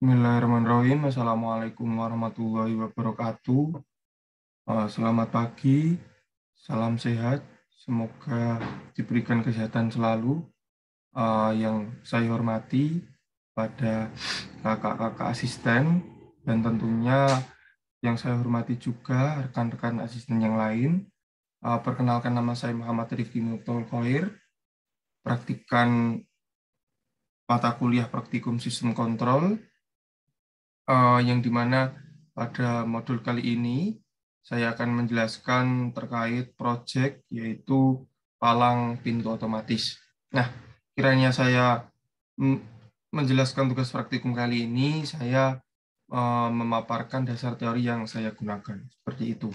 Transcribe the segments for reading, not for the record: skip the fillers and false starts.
Bismillahirrahmanirrahim. Assalamualaikum warahmatullahi wabarakatuh. Selamat pagi, salam sehat. Semoga diberikan kesehatan selalu. Yang saya hormati pada kakak-kakak asisten dan tentunya yang saya hormati juga rekan-rekan asisten yang lain. Perkenalkan, nama saya Muhammad Rifki Mutul Khoir, praktikan mata kuliah praktikum sistem kontrol, yang dimana pada modul kali ini saya akan menjelaskan terkait proyek yaitu palang pintu otomatis. Nah, kiranya saya menjelaskan tugas praktikum kali ini, saya memaparkan dasar teori yang saya gunakan. Seperti itu.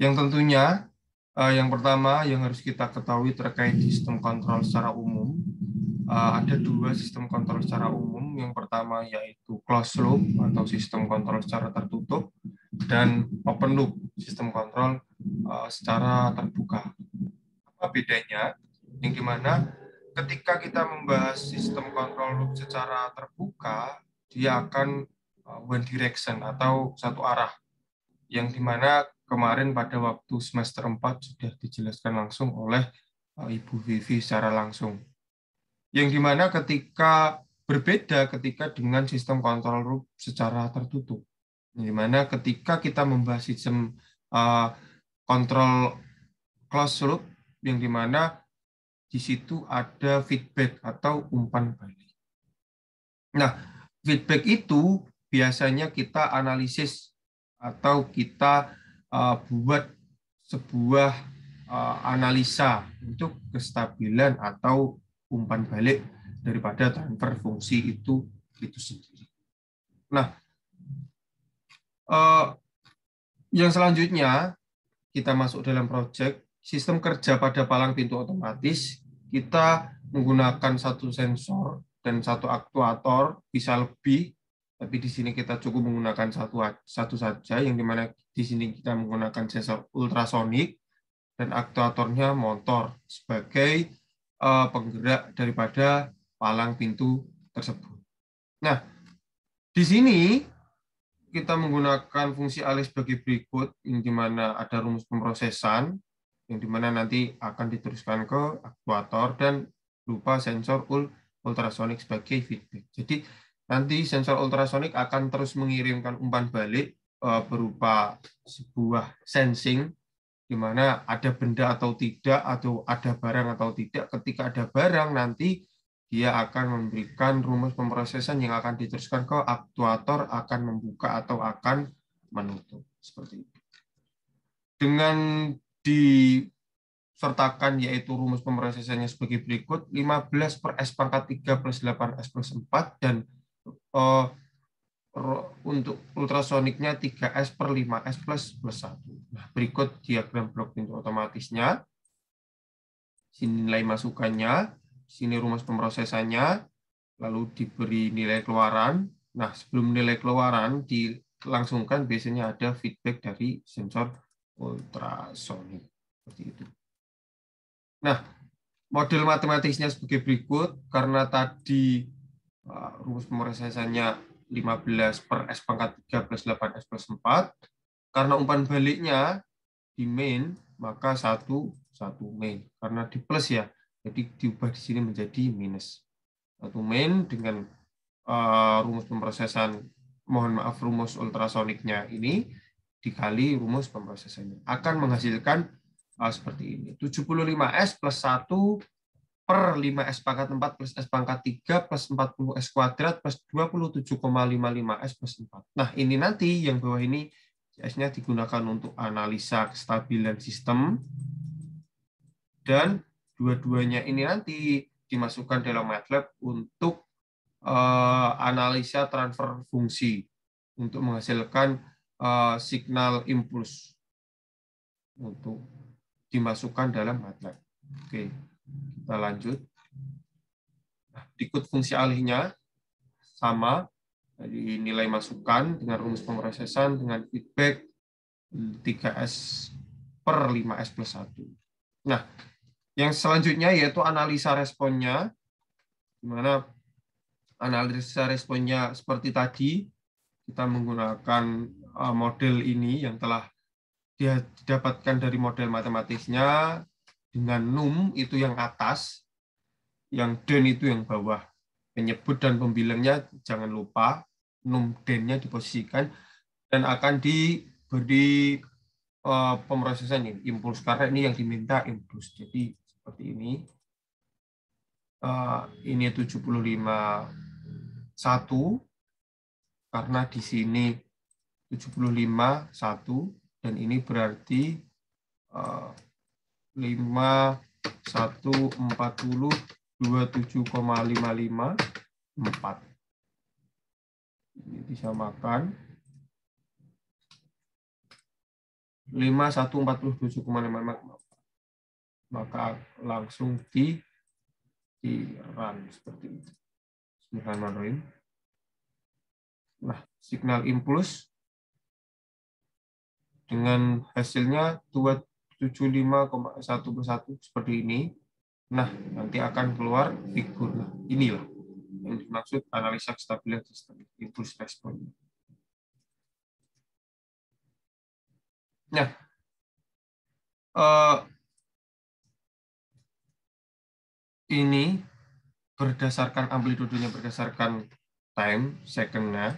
Yang tentunya, yang pertama yang harus kita ketahui terkait sistem kontrol secara umum, ada dua sistem kontrol secara umum. Yang pertama yaitu closed loop atau sistem kontrol secara tertutup, dan open loop, sistem kontrol secara terbuka. Apa bedanya? Yang dimana ketika kita membahas sistem kontrol loop secara terbuka, dia akan one direction atau satu arah, yang dimana kemarin pada waktu semester 4 sudah dijelaskan langsung oleh Ibu Vivi secara langsung. Yang dimana berbeda ketika dengan sistem kontrol loop secara tertutup. Yang dimana ketika kita membahas sistem kontrol closed loop, yang dimana di situ ada feedback atau umpan balik. Nah, feedback itu biasanya kita analisis atau kita buat sebuah analisa untuk kestabilan atau umpan balik daripada transfer fungsi itu sendiri. Nah, yang selanjutnya kita masuk dalam proyek sistem kerja pada palang pintu otomatis. Kita menggunakan satu sensor dan satu aktuator, bisa lebih, tapi di sini kita cukup menggunakan satu saja, yang dimana di sini kita menggunakan sensor ultrasonik dan aktuatornya motor sebagai penggerak daripada palang pintu tersebut. Nah, di sini kita menggunakan fungsi alih sebagai berikut, yang dimana ada rumus pemrosesan, yang dimana nanti akan diteruskan ke aktuator, dan lupa sensor ultrasonik sebagai feedback. Jadi nanti sensor ultrasonik akan terus mengirimkan umpan balik berupa sebuah sensing, di mana ada benda atau tidak, atau ada barang atau tidak. Ketika ada barang, nanti dia akan memberikan rumus pemrosesan yang akan diteruskan ke aktuator, akan membuka atau akan menutup. Seperti itu. Dengan disertakan yaitu rumus pemrosesannya sebagai berikut, 15 per S pangkat 3 plus 8 S plus 4, dan untuk ultrasoniknya 3S per 5S plus 1. Nah, berikut diagram blok pintu otomatisnya. Sini nilai masukannya, sini rumus pemrosesannya, lalu diberi nilai keluaran. Nah, sebelum nilai keluaran dilangsungkan biasanya ada feedback dari sensor ultrasonik. Seperti itu. Nah, model matematisnya sebagai berikut. Karena tadi rumus pemrosesannya 15 per S pangkat 3 plus 8 S plus 4. Karena umpan baliknya di main, maka 1 main. Karena di plus ya, jadi diubah di sini menjadi minus. 1 main dengan rumus pemrosesan, mohon maaf, rumus ultrasoniknya ini dikali rumus pemrosesannya. Akan menghasilkan seperti ini. 75S plus 1 per 5S pangkat 4 plus S pangkat 3 plus 40S kuadrat plus 27,55S plus 4. Nah, ini nanti yang bawah ini S-nya digunakan untuk analisa kestabilan sistem, dan dua-duanya ini nanti dimasukkan dalam MATLAB untuk analisa transfer fungsi untuk menghasilkan signal impuls untuk dimasukkan dalam MATLAB. Oke, kita lanjut. Nah, berikut fungsi alihnya sama, jadi nilai masukan dengan rumus pemrosesan dengan feedback 3S per 5S plus 1. Nah, yang selanjutnya yaitu analisa responnya, di mana analisa responnya seperti tadi, kita menggunakan model ini yang telah didapatkan dari model matematisnya dengan num itu yang atas, yang den itu yang bawah. Penyebut dan pembilangnya jangan lupa, num dennya diposisikan, dan akan diberi pemrosesan ini, impuls, karena ini yang diminta impuls. Jadi seperti ini. Ini 75,1 karena di sini 75,1 dan ini berarti 5,140 27,55 4. Ini disamakan 5,140 27,55. Maka langsung di run seperti itu. Bismillahirrahmanirrahim. Nah, signal impuls dengan hasilnya 275,1 seperti ini. Nah, nanti akan keluar figur. Nah, inilah yang dimaksud analisa kestabilan sistem impuls respon. Nah, ini berdasarkan amplitudenya, berdasarkan time second-nya.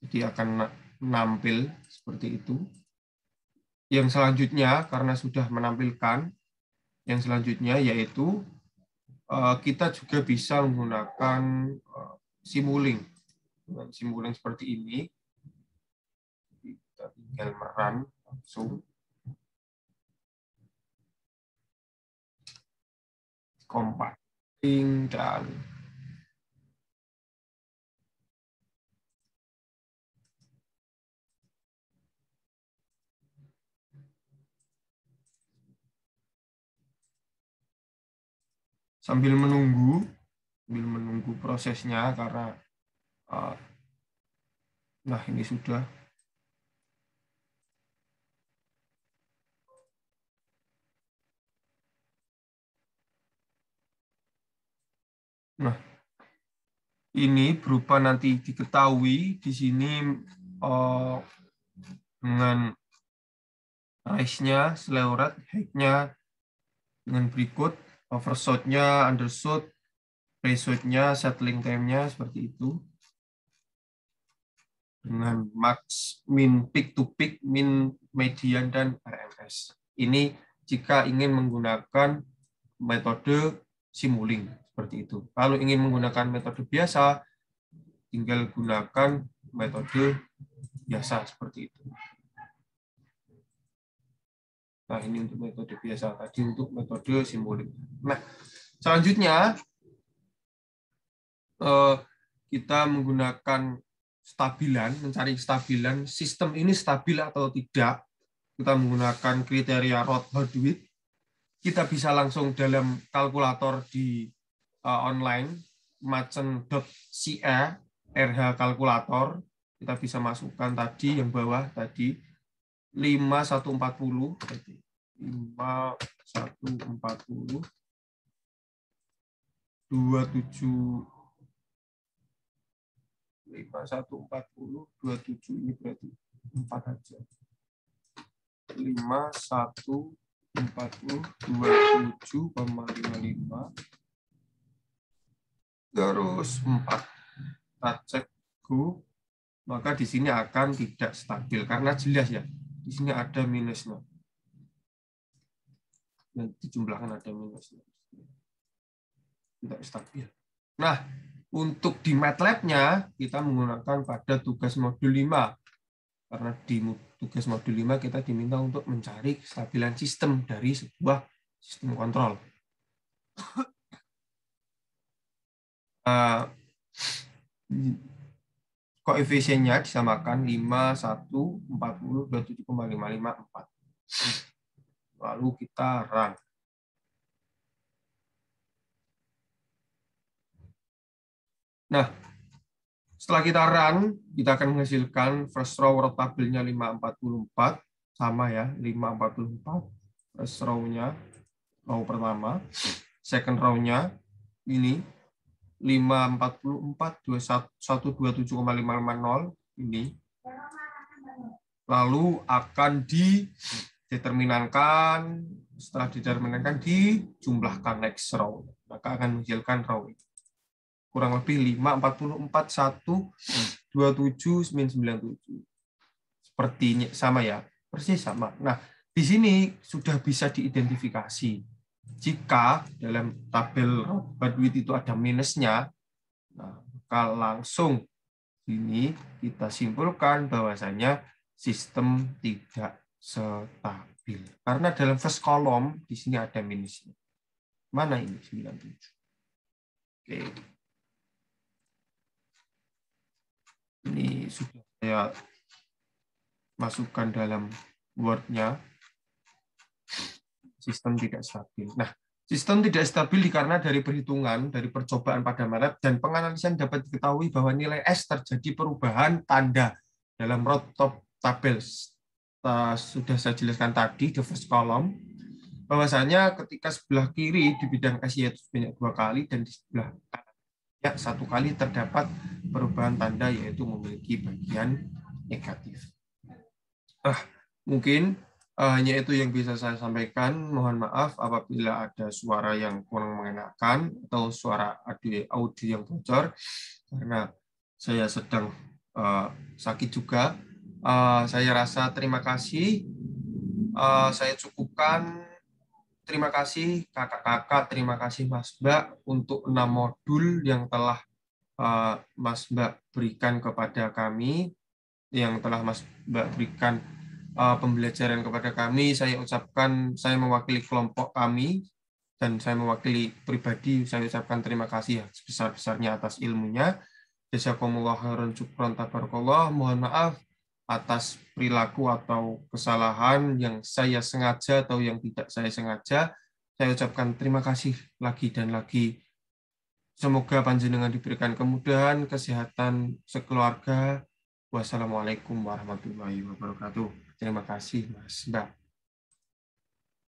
Jadi akan menampil seperti itu. Yang selanjutnya, karena sudah menampilkan, yang selanjutnya yaitu kita juga bisa menggunakan simulink. Dengan simulink seperti ini, kita tinggal merun langsung. Comparing dan sambil menunggu prosesnya karena nah ini sudah. Nah, ini berupa nanti diketahui di sini dengan rise-nya, slew rate, height-nya dengan berikut, overshoot-nya, undershoot, preshoot-nya, settling time-nya seperti itu. Dengan max, min, peak to peak, min, median, dan RMS. Ini jika ingin menggunakan metode simulink seperti itu. Kalau ingin menggunakan metode biasa, tinggal gunakan metode biasa seperti itu. Nah, ini untuk metode biasa, tadi untuk metode simulink. Nah, selanjutnya kita menggunakan stabilan, mencari stabilan, sistem ini stabil atau tidak. Kita menggunakan kriteria Roth-Hardwick. Kita bisa langsung dalam kalkulator di online, macen.ce, RH kalkulator, kita bisa masukkan tadi yang bawah tadi 5,140 27 ini berarti 4 aja. 5,140 27,55 terus 4. Kita cek go, maka di sini akan tidak stabil karena jelas ya. Di sini ada minusnya. Nanti jumlahkan ada minusnya. Tidak stabil. Nah, untuk di MATLAB-nya kita menggunakan pada tugas modul 5. Karena di tugas modul 5 kita diminta untuk mencari kestabilan sistem dari sebuah sistem kontrol. Koefisiennya disamakan 5,140 27,554. Lalu kita run. Nah, setelah kita run, kita akan menghasilkan first row tabelnya 544, sama ya, 544. First row-nya, row pertama. Second row-nya ini 544 127,550 ini lalu akan dideterminankan, setelah dideterminankan dijumlahkan next row, maka akan menghasilkan row ini. Kurang lebih 544 127 997. Sepertinya sama ya, persis sama. Nah, di sini sudah bisa diidentifikasi. Jika dalam tabel bandwidth itu ada minusnya, nah, maka langsung ini kita simpulkan bahwasanya sistem tidak stabil. Karena dalam first column di sini ada minusnya. Mana ini 97? Oke. Ini sudah saya masukkan dalam Word-nya. Sistem tidak stabil. Nah, sistem tidak stabil karena dari perhitungan, dari percobaan pada MATLAB dan penganalisan dapat diketahui bahwa nilai S terjadi perubahan tanda dalam row top tabel. Sudah saya jelaskan tadi, the first column, bahwasanya ketika sebelah kiri di bidang S yaitu sebanyak 2 kali dan di sebelah kanan ya 1 kali terdapat perubahan tanda yaitu memiliki bagian negatif. Mungkin hanya itu yang bisa saya sampaikan. Mohon maaf apabila ada suara yang kurang mengenakan atau suara audio yang bocor karena saya sedang sakit juga. Saya rasa terima kasih. Saya cukupkan. Terima kasih kakak-kakak, terima kasih Mas Mbak untuk 6 modul yang telah Mas Mbak berikan kepada kami, yang telah Mas Mbak berikan pembelajaran kepada kami. Saya ucapkan, saya mewakili kelompok kami dan saya mewakili pribadi, saya ucapkan terima kasih ya sebesar-besarnya atas ilmunya. Jazakumullah khairan, syukran, tabarakallah. Mohon maaf atas perilaku atau kesalahan yang saya sengaja atau yang tidak saya sengaja. Saya ucapkan terima kasih lagi dan lagi. Semoga panjenengan diberikan kemudahan, kesehatan sekeluarga. Wassalamualaikum warahmatullahi wabarakatuh. Terima kasih, Mas Mbak.